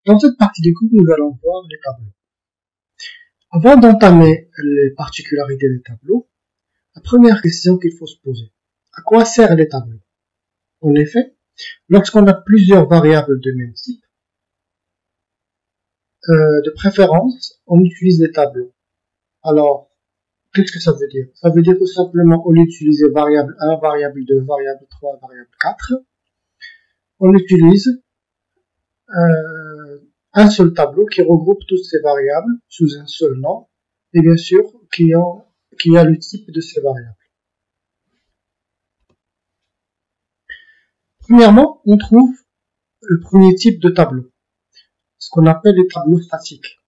Dans cette partie du cours, nous allons voir les tableaux. Avant d'entamer les particularités des tableaux, la première question qu'il faut se poser, à quoi servent les tableaux? En effet, lorsqu'on a plusieurs variables de même type, de préférence, on utilise des tableaux. Alors, qu'est-ce que ça veut dire? Ça veut dire tout simplement, au lieu d'utiliser variable 1, variable 2, variable 3, variable 4, on utilise un seul tableau qui regroupe toutes ces variables sous un seul nom, et bien sûr, qui a le type de ces variables. Premièrement, on trouve le premier type de tableau, ce qu'on appelle les tableaux statiques.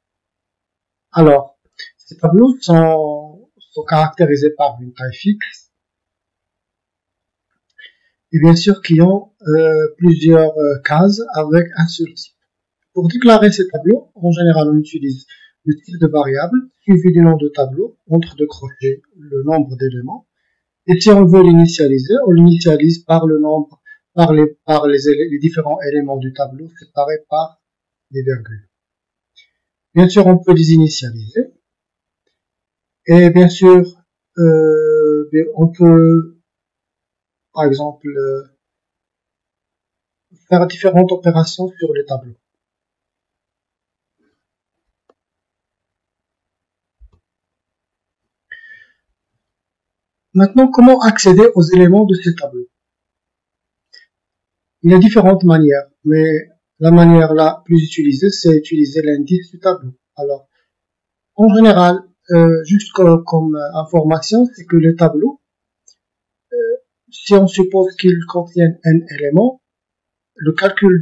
Alors, ces tableaux sont caractérisés par une taille fixe, et bien sûr qui ont plusieurs cases avec un seul type. Pour déclarer ces tableaux, en général, on utilise le type de variable suivi du nom de tableau, entre deux crochets, le nombre d'éléments. Et si on veut l'initialiser, on l'initialise par le nombre, par les différents éléments du tableau séparés par des virgules. Bien sûr, on peut les initialiser. Et bien sûr, on peut, par exemple, faire différentes opérations sur les tableaux. Maintenant, comment accéder aux éléments de ces tableaux? Il y a différentes manières, mais la manière la plus utilisée, c'est utiliser l'indice du tableau. Alors, en général, juste comme information, c'est que les tableaux, si on suppose qu'ils contiennent n éléments, le calcul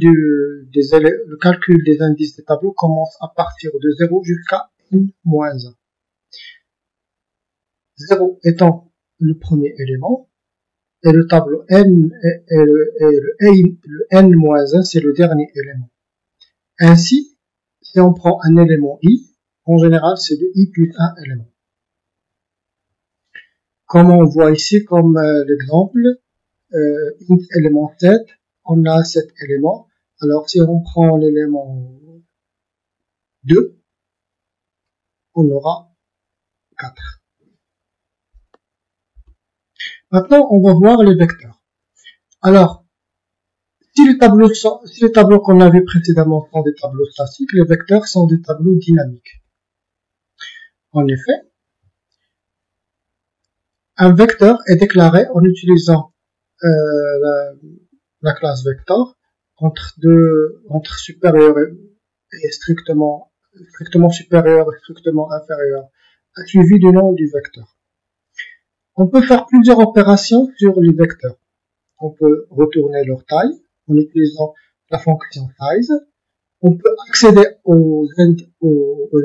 des indices des tableaux commence à partir de 0 jusqu'à n-1. 0 étant le premier élément, et le tableau n et le n-1, c'est le dernier élément. Ainsi, si on prend un élément i, en général, c'est de i plus un élément. Comme on voit ici, comme l'exemple, int élément 7, on a 7 éléments. Alors, si on prend l'élément 2, on aura 4. Maintenant, on va voir les vecteurs. Alors, si les tableaux qu'on a vus précédemment sont des tableaux statiques, les vecteurs sont des tableaux dynamiques. En effet, un vecteur est déclaré en utilisant la classe vector entre supérieur et strictement supérieur et strictement inférieur, suivi du nom du vecteur. On peut faire plusieurs opérations sur les vecteurs. On peut retourner leur taille en utilisant la fonction size. On peut accéder aux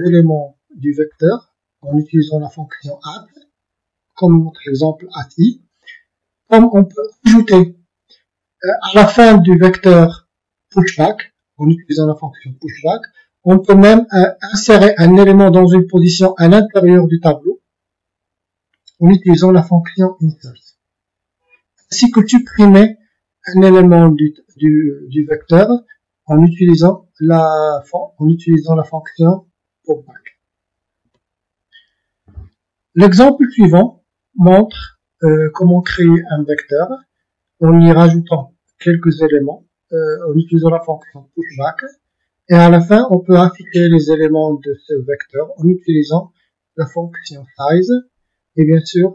éléments du vecteur en utilisant la fonction add, comme notre exemple ati. Comme on peut ajouter à la fin du vecteur pushback en utilisant la fonction pushback. On peut même insérer un élément dans une position à l'intérieur du tableau en utilisant la fonction insert. Ainsi que supprimer un élément du vecteur en utilisant la fonction popback. L'exemple suivant montre comment créer un vecteur en y rajoutant quelques éléments en utilisant la fonction pushback. Et à la fin, on peut afficher les éléments de ce vecteur en utilisant la fonction size. Et bien sûr,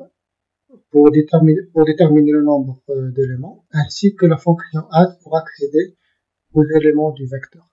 pour déterminer le nombre d'éléments, ainsi que la fonction add pour accéder aux éléments du vecteur.